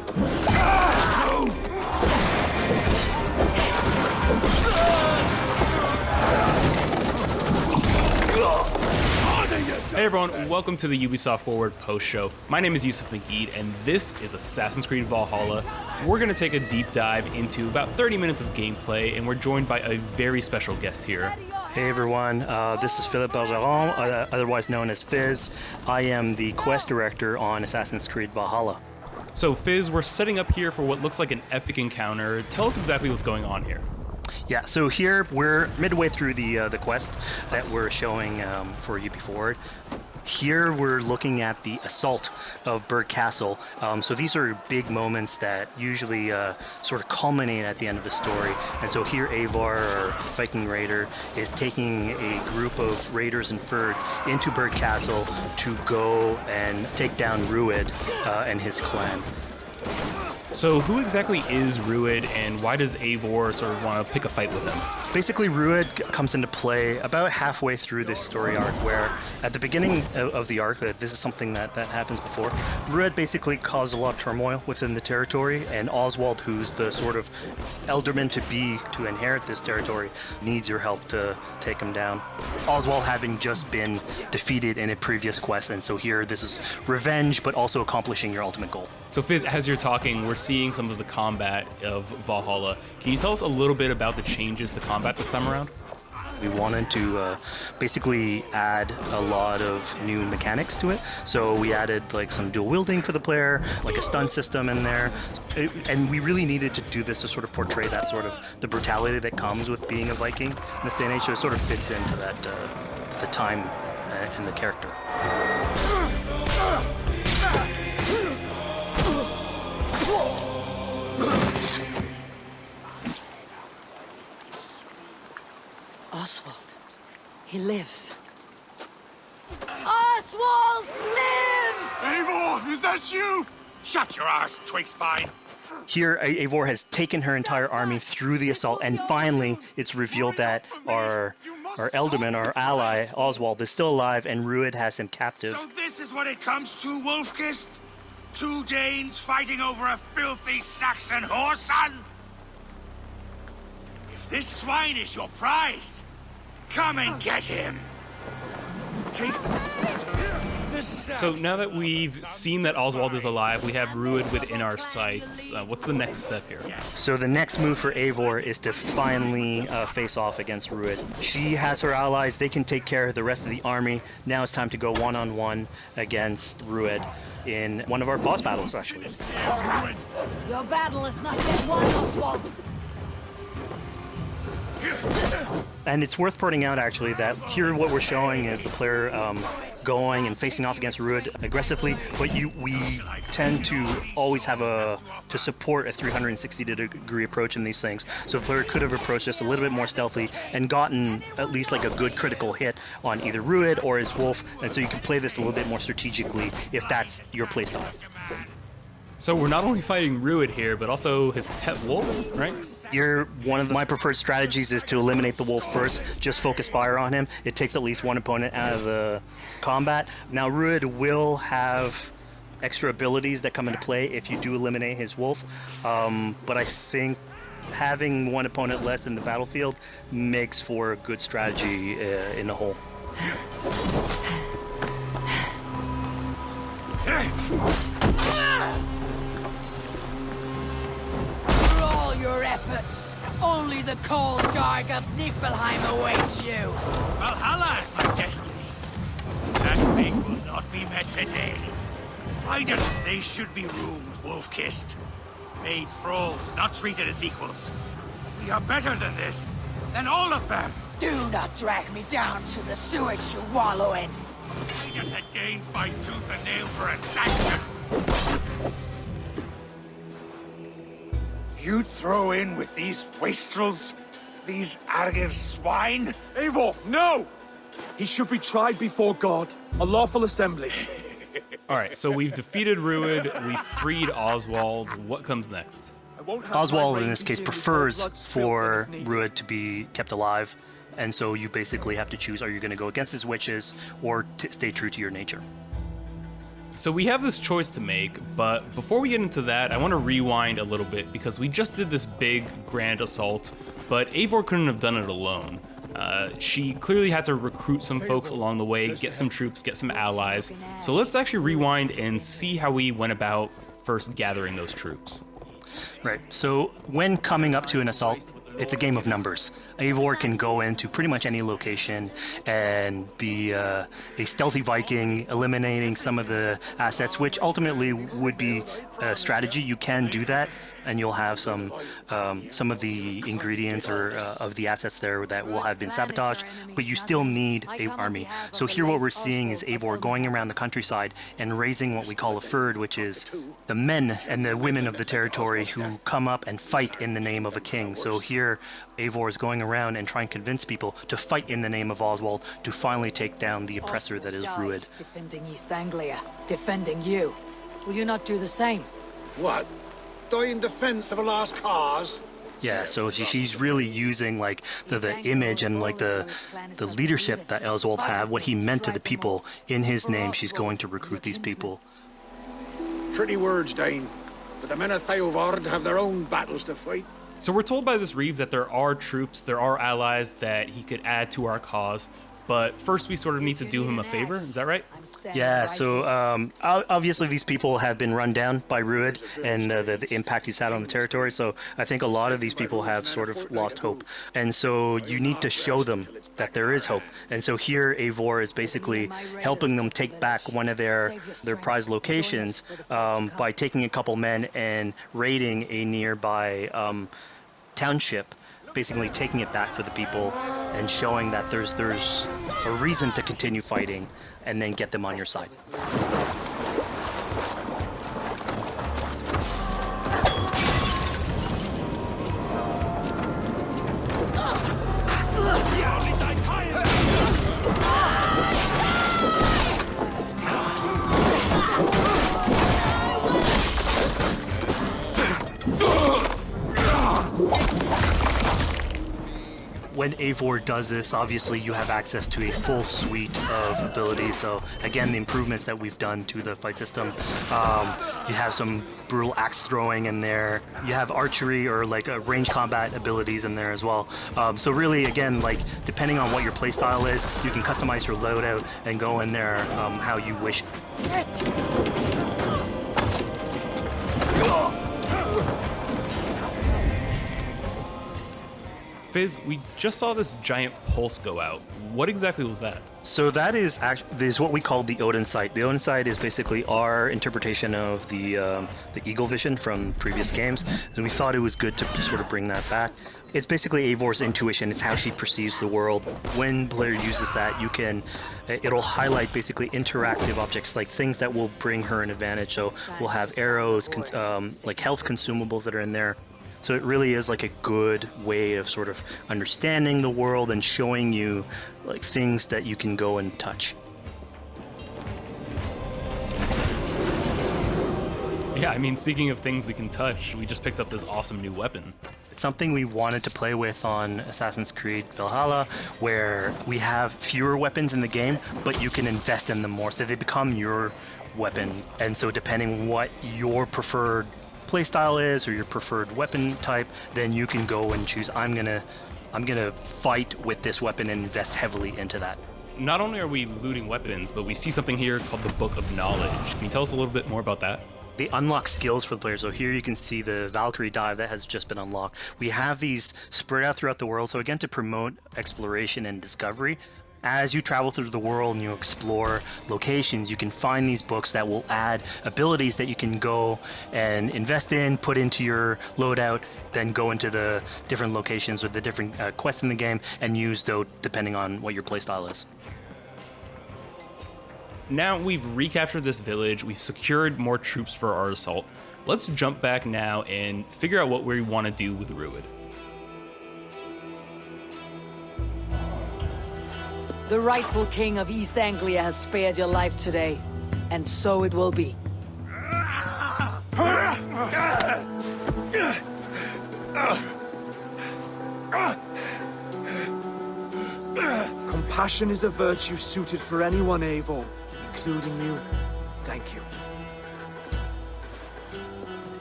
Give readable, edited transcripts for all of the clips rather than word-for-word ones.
Hey everyone, welcome to the Ubisoft Forward Post-Show. My name is Yusuf McGeed, and this is Assassin's Creed Valhalla. We're going to take a deep dive into about 30 minutes of gameplay, and we're joined by a very special guest here. Hey everyone, this is Philippe Bergeron, otherwise known as Fizz. I am the quest director on Assassin's Creed Valhalla. So Fizz, we're setting up here for what looks like an epic encounter. Tell us exactly what's going on here. Yeah, so here we're midway through the quest that we're showing for UB Forward. Here we're looking at the assault of Berg Castle. So these are big moments that usually sort of culminate at the end of the story. And so here Eivor, our Viking raider, is taking a group of raiders and Fyrds into Berg Castle to go and take down Rued and his clan. So who exactly is Rued, and why does Eivor sort of want to pick a fight with him? Basically, Rued comes into play about halfway through this story arc, where at the beginning of the arc, this is something that happens before, Rued basically caused a lot of turmoil within the territory, and Oswald, who's the sort of elderman to be to inherit this territory, needs your help to take him down. Oswald having just been defeated in a previous quest, and so here this is revenge, but also accomplishing your ultimate goal. So Fizz, as you're talking, we're seeing some of the combat of Valhalla. Can you tell us a little bit about the changes to combat this time around? We wanted to basically add a lot of new mechanics to it. So we added like some dual wielding for the player, like a stun system in there. And we really needed to do this to sort of portray that sort of the brutality that comes with being a Viking in this day and age. So it sort of fits into that the time and the character. Oswald. He lives. Oswald lives! Eivor, is that you? Shut your arse, twig spine. Here, Eivor has taken her entire army through the assault, and finally it's revealed that our Elderman, our ally, Oswald, is still alive, and Rued has him captive. So this is what it comes to, Wolfkist? Two Danes fighting over a filthy Saxon whoreson? If this swine is your prize, come and get him! So now that we've seen that Oswald is alive, we have Rued within our sights. What's the next step here? So the next move for Eivor is to finally face off against Rued. She has her allies, they can take care of the rest of the army. Now it's time to go one-on-one against Rued in one of our boss battles, actually. Your battle is not yet won, Oswald. And it's worth pointing out, actually, that here what we're showing is the player going and facing off against Rued aggressively, but we tend to always have to support a 360-degree approach in these things. So the player could have approached this a little bit more stealthily and gotten at least like a good critical hit on either Rued or his wolf, and so you can play this a little bit more strategically if that's your playstyle. So we're not only fighting Rued here, but also his pet wolf, right? One of my preferred strategies is to eliminate the wolf first, just focus fire on him. It takes at least one opponent out of the combat. Now Rued will have extra abilities that come into play if you do eliminate his wolf, but I think having one opponent less in the battlefield makes for a good strategy in the whole. Your efforts. Only the cold dark of Niflheim awaits you. Valhalla is my destiny. That fate will not be met today. Why doesn't they should be roomed, Wolfkist? Made thralls, not treated as equals. We are better than this. Than all of them. Do not drag me down to the sewage you wallow in. Why does a Dane fight tooth and nail for a Saxon? You'd throw in with these wastrels? These arrogant swine? Eivor, no! He should be tried before God, a lawful assembly. Alright, so we've defeated Rued, we've freed Oswald. What comes next? Oswald, in this case, prefers for Rued to be kept alive, and so you basically have to choose, are you going to go against his wishes or stay true to your nature? So we have this choice to make, but before we get into that, I want to rewind a little bit because we just did this big, grand assault, but Eivor couldn't have done it alone. She clearly had to recruit some folks along the way, get some troops, get some allies. So let's actually rewind and see how we went about first gathering those troops. Right, so when coming up to an assault, it's a game of numbers. Eivor can go into pretty much any location and be a stealthy Viking, eliminating some of the assets, which ultimately would be a strategy. You can do that, and you'll have some of the ingredients or of the assets there that will have been sabotaged, but you still need an army. So here what we're seeing is Eivor going around the countryside and raising what we call a fyrd, which is the men and the women of the territory who come up and fight in the name of a king. So here Eivor is going around and trying to convince people to fight in the name of Oswald to finally take down the oppressor that is Rued. Defending East Anglia, defending you. Will you not do the same? What? Die in defense of a lost cause? Yeah, so she's really using like the image and like the leadership that Oswald had, what he meant to the people in his name. She's going to recruit these people. Pretty words, Dane. But the men of Theovard have their own battles to fight. So we're told by this Reeve that there are troops, there are allies that he could add to our cause, but first we sort of need to do him a favor, is that right? Yeah, so obviously these people have been run down by Rued and the impact he's had on the territory, so I think a lot of these people have sort of lost hope. And so you need to show them that there is hope. And so here Eivor is basically helping them take back one of their prized locations by taking a couple men and raiding a nearby township, basically taking it back for the people and showing that there's a reason to continue fighting and then get them on your side. When Eivor does this, obviously you have access to a full suite of abilities. So again, the improvements that we've done to the fight system, you have some brutal axe throwing in there. You have archery or like range combat abilities in there as well. So really, again, like depending on what your playstyle is, you can customize your loadout and go in there how you wish. Fizz, we just saw this giant pulse go out. What exactly was that? So that is what we call the Odin sight. The Odin sight is basically our interpretation of the eagle vision from previous games, and we thought it was good to sort of bring that back. It's basically Eivor's intuition. It's how she perceives the world. When player uses that, it'll highlight basically interactive objects, like things that will bring her an advantage. So we'll have arrows, like health consumables that are in there. So it really is like a good way of sort of understanding the world and showing you like things that you can go and touch. Yeah, I mean, speaking of things we can touch, we just picked up this awesome new weapon. It's something we wanted to play with on Assassin's Creed Valhalla, where we have fewer weapons in the game, but you can invest in them more, so they become your weapon. And so depending what your preferred playstyle is or your preferred weapon type, then you can go and choose, I'm gonna fight with this weapon and invest heavily into that. Not only are we looting weapons, but we see something here called the Book of Knowledge. Can you tell us a little bit more about that? They unlock skills for the players. So here you can see the Valkyrie dive that has just been unlocked. We have these spread out throughout the world, so again, to promote exploration and discovery. As you travel through the world and you explore locations, you can find these books that will add abilities that you can go and invest in, put into your loadout, then go into the different locations or the different quests in the game and use those depending on what your playstyle is. Now we've recaptured this village, we've secured more troops for our assault. Let's jump back now and figure out what we want to do with Rued. The rightful king of East Anglia has spared your life today, and so it will be. Compassion is a virtue suited for anyone, Eivor, including you. Thank Thank you.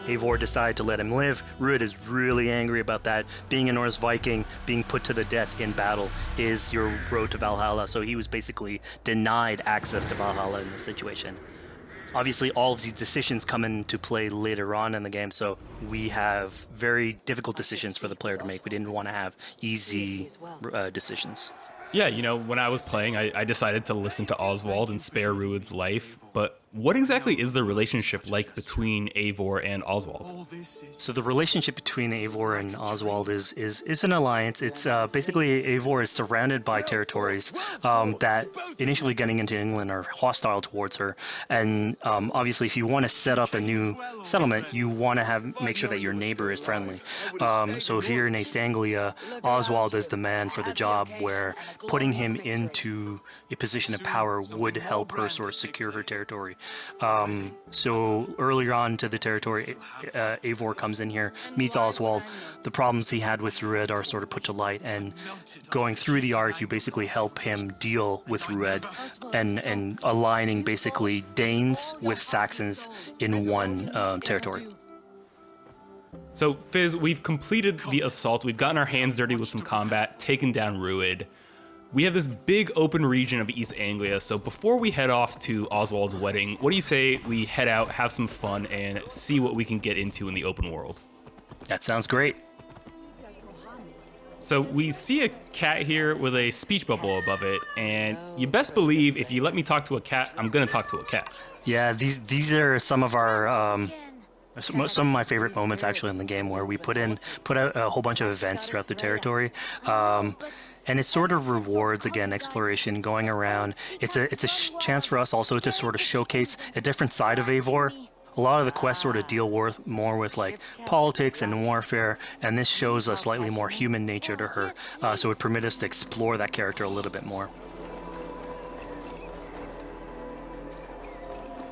Eivor decided to let him live. Ruud is really angry about that. Being a Norse Viking, being put to the death in battle is your road to Valhalla, so he was basically denied access to Valhalla in this situation. Obviously, all of these decisions come into play later on in the game, so we have very difficult decisions for the player to make. We didn't want to have easy decisions. Yeah, you know, when I was playing, I decided to listen to Oswald and spare Ruud's life, but what exactly is the relationship like between Eivor and Oswald? So the relationship between Eivor and Oswald is an alliance. It's basically Eivor is surrounded by territories that initially getting into England are hostile towards her, and obviously if you want to set up a new settlement, you want to make sure that your neighbor is friendly. So here in East Anglia, Oswald is the man for the job, where putting him into a position of power would help her sort of secure her territory. So earlier on to the territory, Eivor comes in here, meets Oswald. The problems he had with Ruud are sort of put to light, and going through the arc, you basically help him deal with Ruud and aligning basically Danes with Saxons in one territory. So, Fizz, we've completed the assault. We've gotten our hands dirty with some combat, taken down Ruud. We have this big open region of East Anglia, so before we head off to Oswald's wedding, what do you say we head out, have some fun, and see what we can get into in the open world? That sounds great. So we see a cat here with a speech bubble above it, and you best believe if you let me talk to a cat, I'm gonna talk to a cat. Yeah, these are some of our some of my favorite moments actually in the game, where we put out a whole bunch of events throughout the territory. And it sort of rewards, again, exploration, going around. It's a chance for us also to sort of showcase a different side of Eivor. A lot of the quests sort of deal more with like politics and warfare, and this shows a slightly more human nature to her. So it permits us to explore that character a little bit more.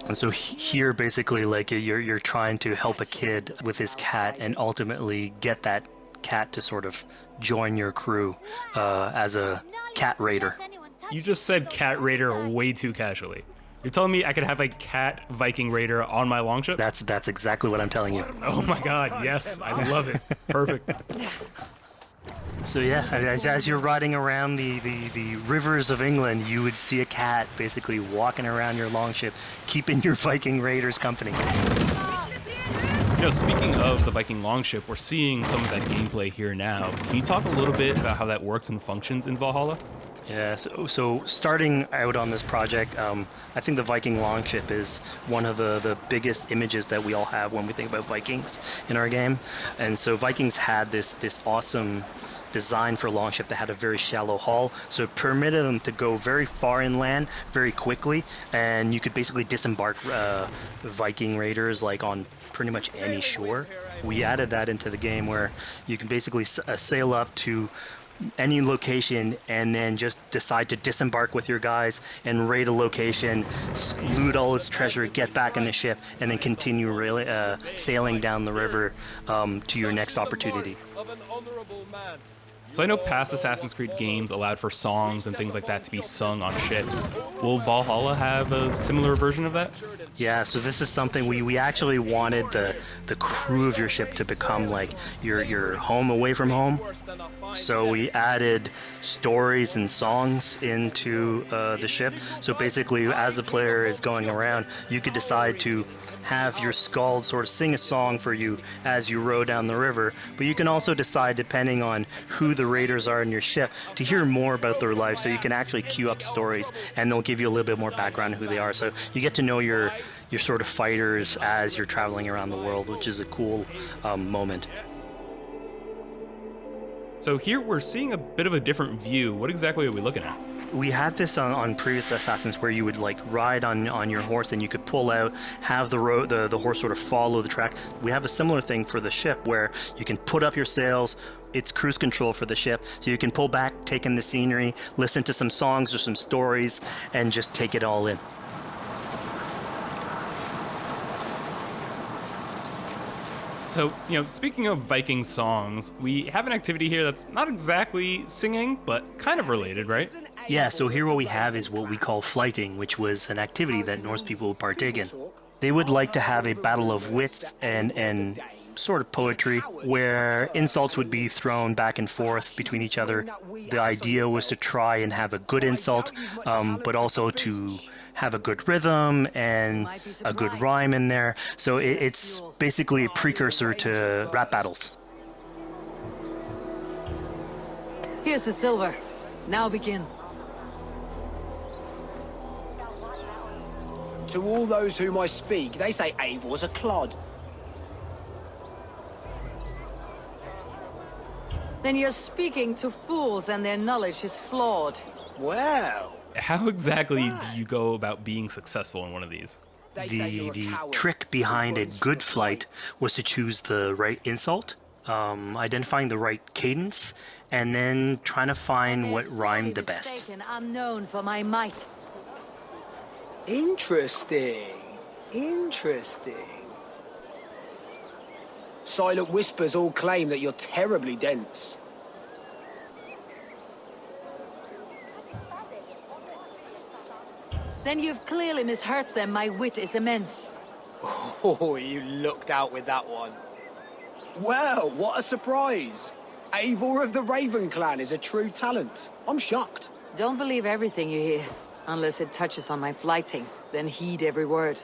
And so here, basically, like you're trying to help a kid with his cat, and ultimately get that cat to sort of join your crew as a cat raider. You just said cat raider way too casually. You're telling me I could have a cat Viking raider on my longship? That's exactly what I'm telling you. Oh my god, yes, I love it. Perfect. So yeah, as you're riding around the rivers of England, you would see a cat basically walking around your longship, keeping your Viking raiders company. You know, speaking of the Viking longship, we're seeing some of that gameplay here now. Can you talk a little bit about how that works and functions in Valhalla? Yeah, so starting out on this project, I think the Viking longship is one of the biggest images that we all have when we think about Vikings in our game. And so Vikings had this awesome design for a longship that had a very shallow hull, so it permitted them to go very far inland very quickly, and you could basically disembark Viking raiders like on pretty much any shore. We added that into the game, where you can basically sail up to any location and then just decide to disembark with your guys and raid a location, loot all its treasure, get back in the ship, and then continue sailing down the river to your next opportunity. So I know past Assassin's Creed games allowed for songs and things like that to be sung on ships. Will Valhalla have a similar version of that? Yeah, so this is something we actually wanted the crew of your ship to become like your home away from home. So we added stories and songs into the ship. So basically, as the player is going around, you could decide to have your skald sort of sing a song for you as you row down the river. But you can also decide, depending on who the raiders are in your ship, to hear more about their life. So you can actually queue up stories, and they'll give you a little bit more background on who they are. So you get to know your sort of fighters as you're traveling around the world, which is a cool moment. So here we're seeing a bit of a different view. What exactly are we looking at? We had this on previous Assassins, where you would like ride on your horse, and you could pull out, have the horse sort of follow the track. We have a similar thing for the ship, where you can put up your sails. It's cruise control for the ship, so you can pull back, take in the scenery, listen to some songs or some stories, and just take it all in. So, you know, speaking of Viking songs, we have an activity here that's not exactly singing, but kind of related, right? Yeah, so here what we have is what we call flighting, which was an activity that Norse people would partake in. they would like to have a battle of wits and sort of poetry where insults would be thrown back and forth between each other. The idea was to try and have a good insult, but also to have a good rhythm and a good rhyme in there. So it's basically a precursor to rap battles. Here's the silver. Now begin. To all those whom I speak, they say Eivor's a clod. Then you're speaking to fools and their knowledge is flawed. Well, How exactly do you go about being successful in one of these? The trick behind a good flight was to choose the right insult, identifying the right cadence, and then trying to find what rhymed the best. I'm known for my might. interesting. Interesting. Silent whispers all claim that you're terribly dense. Then you've clearly misheard them. My wit is immense. Oh, you looked out with that one. Well, what a surprise. Eivor of the Raven Clan is a true talent. I'm shocked. Don't believe everything you hear, unless it touches on my flighting. Then heed every word.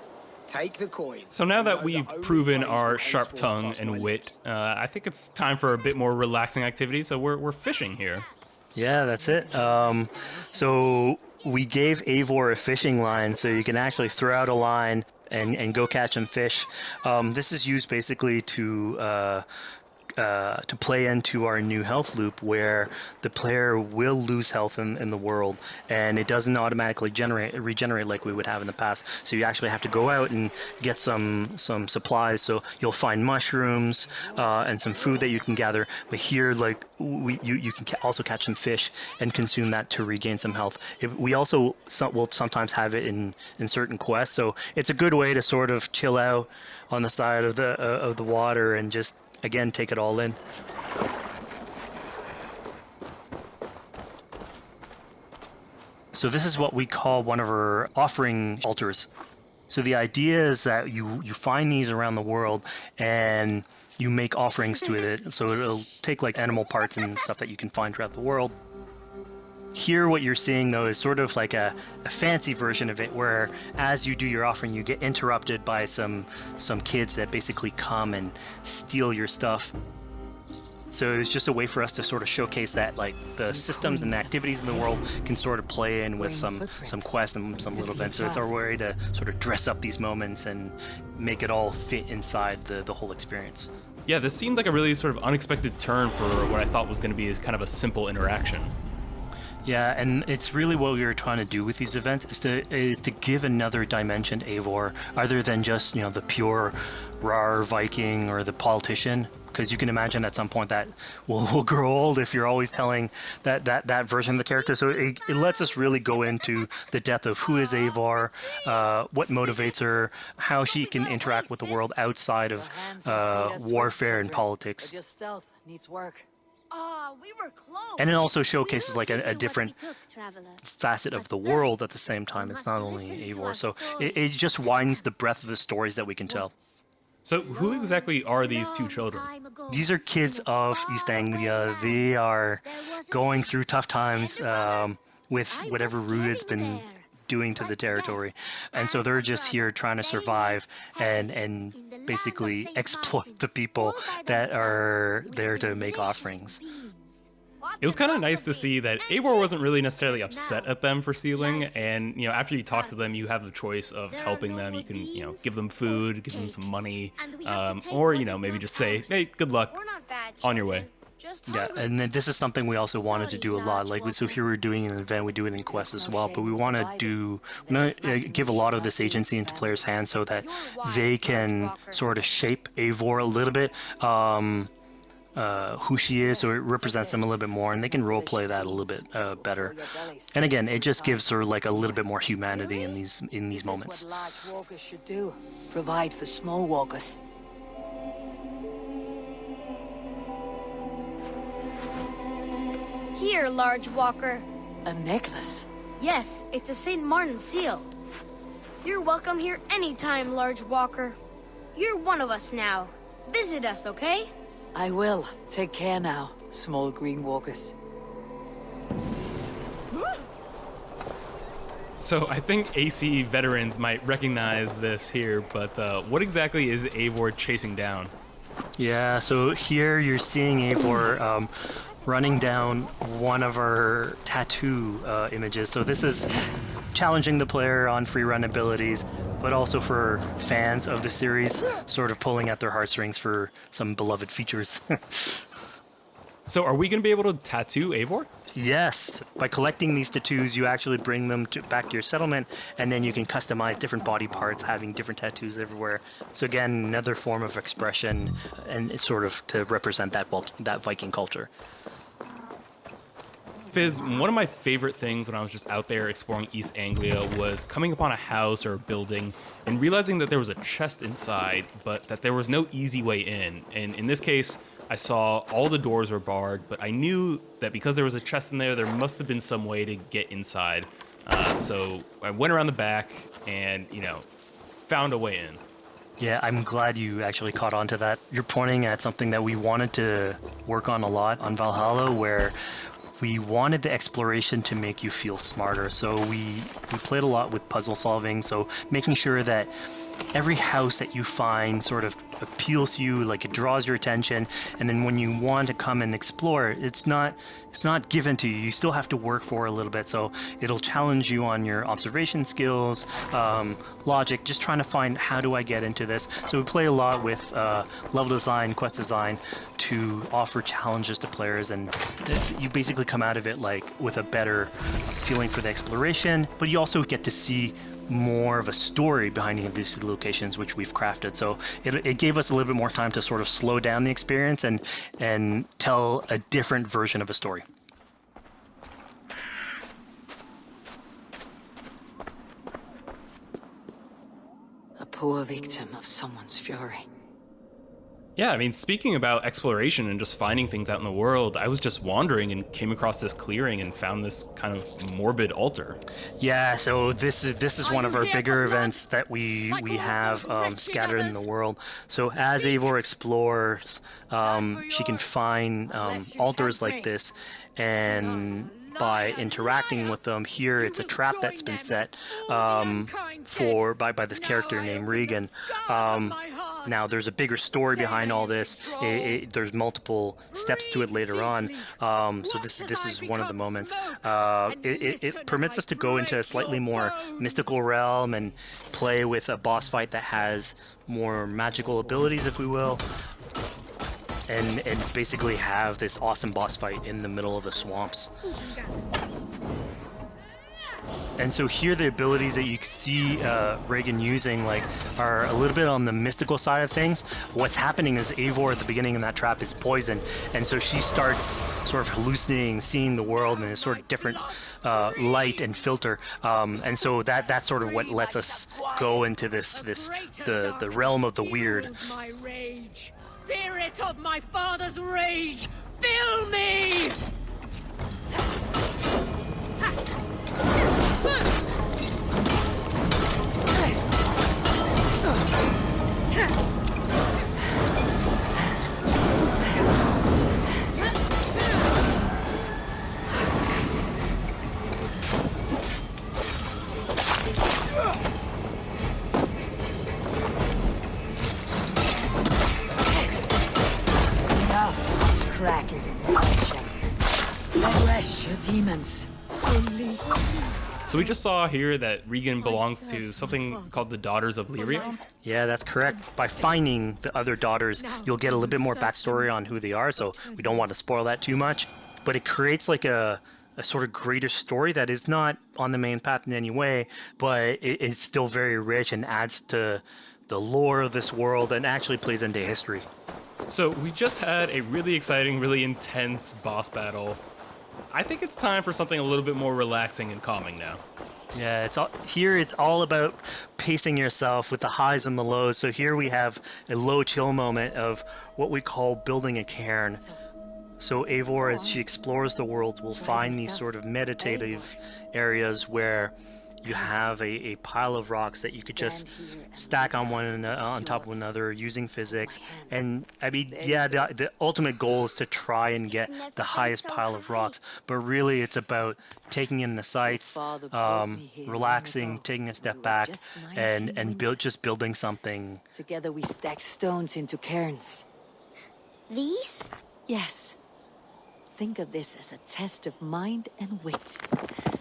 Take the coin. So now that we've proven our sharp tongue and wit, I think it's time for a bit more relaxing activity. So we're fishing here. Yeah, that's it. So we gave Eivor a fishing line, so you can actually throw out a line and go catch some fish. This is used basically to play into our new health loop, where the player will lose health in the world, and it doesn't automatically regenerate like we would have in the past. So you actually have to go out and get some supplies. So you'll find mushrooms and some food that you can gather. But here, like you can also catch some fish and consume that to regain some health. We also will sometimes have it in certain quests. So it's a good way to sort of chill out on the side of the water and just, again, take it all in. So this is what we call one of our offering altars. So the idea is that you find these around the world and you make offerings to it. So it'll take like animal parts and stuff that you can find throughout the world. Here, what you're seeing, though, is sort of like a fancy version of it, where as you do your offering, you get interrupted by some kids that basically come and steal your stuff. So it was just a way for us to sort of showcase that, like, the systems and the activities in the world can sort of play in with some quests and some little events. So it's our way to sort of dress up these moments and make it all fit inside the whole experience. Yeah, this seemed like a really sort of unexpected turn for what I thought was going to be kind of a simple interaction. Yeah, and it's really what we were trying to do with these events is to give another dimension to Eivor, other than just, you know, the pure rar Viking or the politician. Because you can imagine at some point that will grow old if you're always telling that version of the character. So it lets us really go into the depth of who is Eivor, what motivates her, how she can interact with the world outside of warfare and politics. Your stealth needs work. We were close. And it also showcases like a different facet of the world at the same time. It's not only Eivor. So it just widens the breadth of the stories that we can tell. So who exactly are these two children? These are kids of East Anglia. They are going through tough times with whatever Rued's been doing to the territory. And so they're just here trying to survive and basically exploit the people that are there to make offerings. It was kind of nice to see that Eivor wasn't really necessarily upset at them for stealing, and, you know, after you talk to them, you have the choice of helping them. You can, you know, give them food, give them some money, or, you know, maybe just say, hey, good luck, on your way. Yeah, and then this is something we also wanted to do a lot. Like, so here we're doing an event, we do it in quests as well, but we want to give a lot of this agency into players' hands so that they can sort of shape Eivor a little bit, who she is, so it represents them a little bit more, and they can roleplay that a little bit better. And again, it just gives her like a little bit more humanity in these moments. What large walkers should do. Provide for small walkers. Here, large walker. A necklace. Yes, it's a St. Martin seal. You're welcome here anytime, Large Walker. You're one of us now. Visit us, okay? I will. Take care now, small green walkers. So I think AC veterans might recognize this here, but what exactly is Eivor chasing down? Yeah, so here you're seeing Eivor running down one of our tattoo images. So this is challenging the player on free run abilities, but also for fans of the series, sort of pulling at their heartstrings for some beloved features. So are we going to be able to tattoo Eivor? Yes, by collecting these tattoos, you actually bring them back to your settlement, and then you can customize different body parts, having different tattoos everywhere. So again, another form of expression, and it's sort of to represent that Viking culture. Fizz, one of my favorite things when I was just out there exploring East Anglia was coming upon a house or a building and realizing that there was a chest inside, but that there was no easy way in. And in this case, I saw all the doors were barred, but I knew that because there was a chest in there, there must have been some way to get inside. So I went around the back and, found a way in. Yeah, I'm glad you actually caught on to that. You're pointing at something that we wanted to work on a lot on Valhalla, where we wanted the exploration to make you feel smarter. So we played a lot with puzzle solving, so making sure that every house that you find sort of appeals to you, like it draws your attention, and then when you want to come and explore, it's not given to you. You still have to work for it a little bit, so it'll challenge you on your observation skills, logic, just trying to find how do I get into this. So we play a lot with level design, quest design to offer challenges to players, and you basically come out of it like with a better feeling for the exploration, but you also get to see more of a story behind any of these locations which we've crafted. So it gave us a little bit more time to sort of slow down the experience and tell a different version of a story. A poor victim of someone's fury. Yeah, I mean, speaking about exploration and just finding things out in the world, I was just wandering and came across this clearing and found this kind of morbid altar. Yeah, so this is one of our bigger events that we have scattered in the world. So as Eivor explores, she can find altars like this, and by interacting with them, here it's a trap that's been set by this character named Regan. Now, there's a bigger story behind all this. There's multiple steps to it later on. So this is one of the moments. It permits us to go into a slightly more mystical realm and play with a boss fight that has more magical abilities, if we will. And basically have this awesome boss fight in the middle of the swamps. And so here the abilities that you see Reagan using are a little bit on the mystical side of things. What's happening is Eivor at the beginning in that trap is poisoned, and so she starts sort of hallucinating, seeing the world in a sort of different light and filter. And so that's sort of what lets us go into the realm of the weird. My rage, spirit of my father's rage, fill me! Enough is crackling in the shepherd. Let rest your demons. So we just saw here that Regan belongs to something called the Daughters of Lyrium. Yeah, that's correct. By finding the other daughters, you'll get a little bit more backstory on who they are, so we don't want to spoil that too much. But it creates like a sort of greater story that is not on the main path in any way, but it's still very rich and adds to the lore of this world and actually plays into history. So we just had a really exciting, really intense boss battle. I think it's time for something a little bit more relaxing and calming now. Yeah, it's all about pacing yourself with the highs and the lows. So here we have a low chill moment of what we call building a cairn. So Eivor, as she explores the world, will find these sort of meditative areas where you have a pile of rocks that you could just stack on top of another using physics. And I mean, yeah, the ultimate goal is to try and get the highest pile of rocks, but really it's about taking in the sights, relaxing, taking a step back, and just building something. Together we stack stones into cairns. These? Yes. Think of this as a test of mind and wit.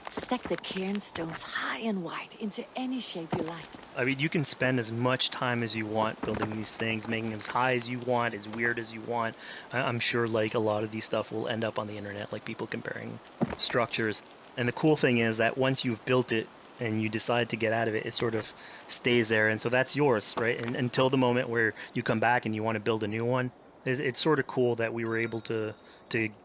Stack the cairn stones high and wide into any shape you like. I mean, you can spend as much time as you want building these things, making them as high as you want, as weird as you want. I'm sure like a lot of these stuff will end up on the internet, like people comparing structures. And the cool thing is that once you've built it and you decide to get out of it, it sort of stays there. And so that's yours, right? And until the moment where you come back and you want to build a new one, it's sort of cool that we were able to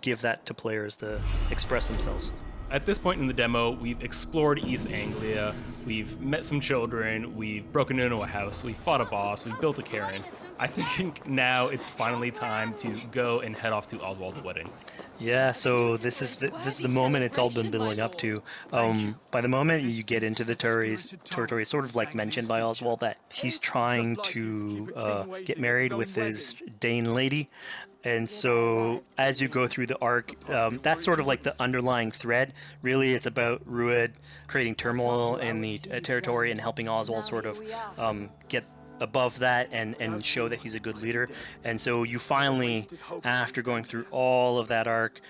give that to players to express themselves. At this point in the demo, we've explored East Anglia, we've met some children, we've broken into a house, we fought a boss, we've built a cairn. I think now it's finally time to go and head off to Oswald's wedding. Yeah, so this is the moment it's all been building up to. By the moment you get into the territory, it's sort of like mentioned by Oswald that he's trying to get married with his Dane lady. And so as you go through the arc, that's sort of like the underlying thread. Really, it's about Rued creating turmoil in the territory and helping Oswald sort of get above that and show that he's a good leader. And so you finally, after going through all of that arc,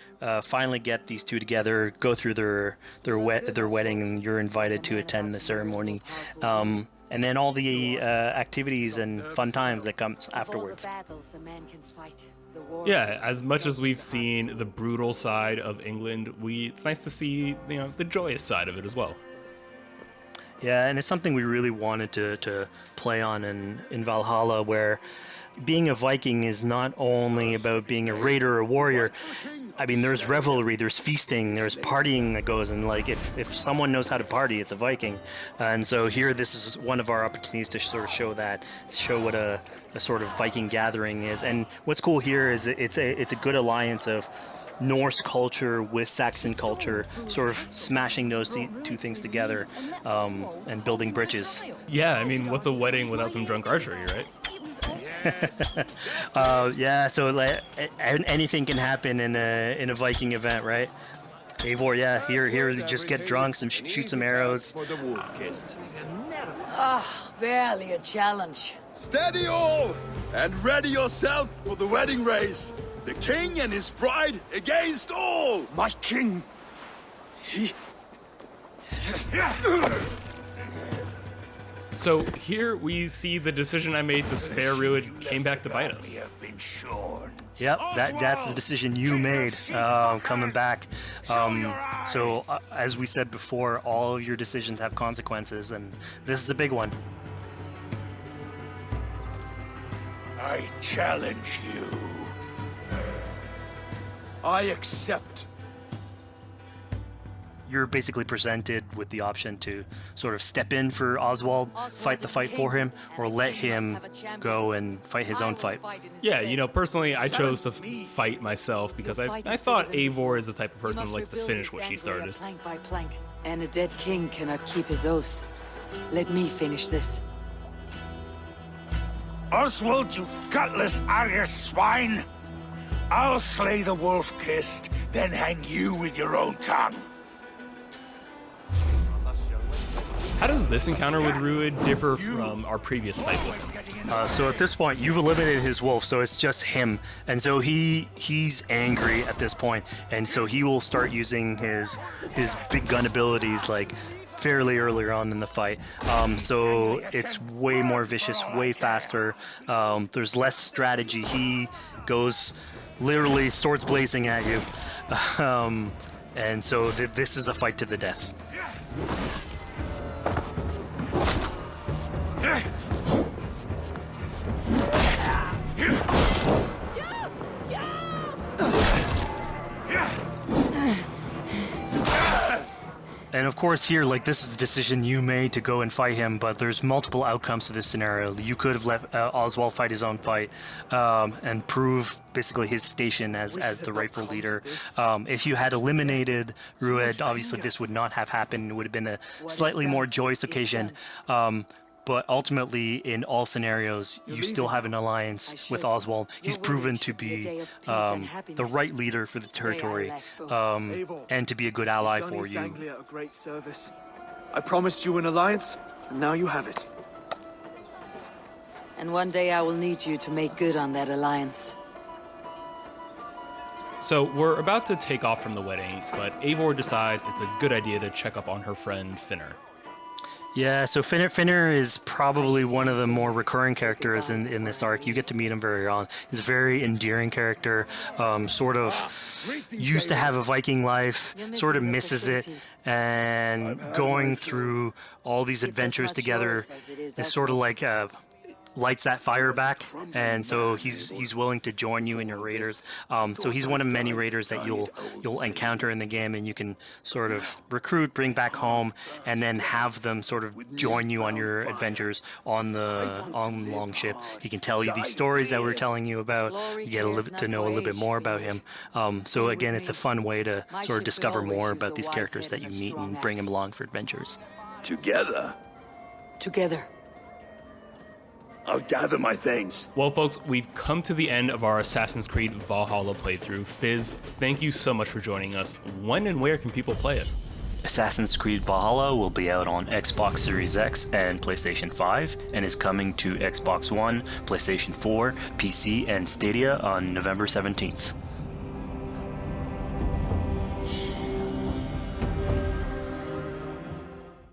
finally get these two together, go through their wedding, and you're invited to attend the ceremony. And then all the activities and fun times that comes afterwards. Yeah, as much as we've seen the brutal side of England, it's nice to see, the joyous side of it as well. Yeah, and it's something we really wanted to play on in Valhalla, where being a Viking is not only about being a raider or a warrior. I mean, there's revelry, there's feasting, there's partying that goes, and like if someone knows how to party, it's a Viking. And so here, this is one of our opportunities to sort of show what a sort of Viking gathering is. And what's cool here is it's a good alliance of Norse culture with Saxon culture, sort of smashing those two things together and building bridges. Yeah, I mean, what's a wedding without some drunk archery, right? Yeah, so like, anything can happen in a Viking event, right? Eivor, yeah, here, just get drunk, shoot some arrows. Barely a challenge. Steady all, and ready yourself for the wedding race. The king and his bride against all! My king! So here we see the decision I made to spare Rued came back to bite us. Yep, that's the decision you made, coming back. So as we said before, all of your decisions have consequences, and this is a big one. I challenge you. I accept. You're basically presented with the option to sort of step in for Oswald, fight the fight for him, or let him go and fight his own fight. Yeah, personally, I chose to fight myself because I thought Eivor is the type of person that likes to finish what she started. Plank by plank, and a dead king cannot keep his oaths. Let me finish this. Oswald, you gutless Arya swine! I'll slay the wolf-kissed, then hang you with your own tongue. How does this encounter with Rued differ from our previous fight with him? So at this point, you've eliminated his wolf, so it's just him. And so he's angry at this point, and so he will start using his big gun abilities like fairly earlier on in the fight. So it's way more vicious, way faster. There's less strategy. He goes literally swords blazing at you. And so this is a fight to the death. And of course here, like, this is a decision you made to go and fight him, but there's multiple outcomes to this scenario. You could have let Oswald fight his own fight and prove basically his station as the rightful leader. If you had eliminated Rued, obviously this would not have happened. It would have been a slightly more joyous occasion. But ultimately, in all scenarios, you still have an alliance with Oswald. He's proven to be the right leader for this territory and to be a good ally for you. A great service. I promised you an alliance, and now you have it. And one day I will need you to make good on that alliance. So we're about to take off from the wedding, but Eivor decides it's a good idea to check up on her friend Finner. Yeah, so Finner is probably one of the more recurring characters in this arc. You get to meet him very early on. He's a very endearing character, sort of used to have a Viking life, sort of misses it, and going through all these adventures together is sort of like lights that fire back, and so he's willing to join you in your raiders. So he's one of many raiders that you'll encounter in the game, and you can sort of recruit, bring back home, and then have them sort of join you on your adventures on the Longship. He can tell you these stories that we're telling you about. You get to know a little bit more about him. So again, it's a fun way to sort of discover more about these characters that you meet and bring them along for adventures. Together, I'll gather my things. Well, folks, we've come to the end of our Assassin's Creed Valhalla playthrough. Fizz, thank you so much for joining us. When and where can people play it? Assassin's Creed Valhalla will be out on Xbox Series X and PlayStation 5 and is coming to Xbox One, PlayStation 4, PC, and Stadia on November 17th.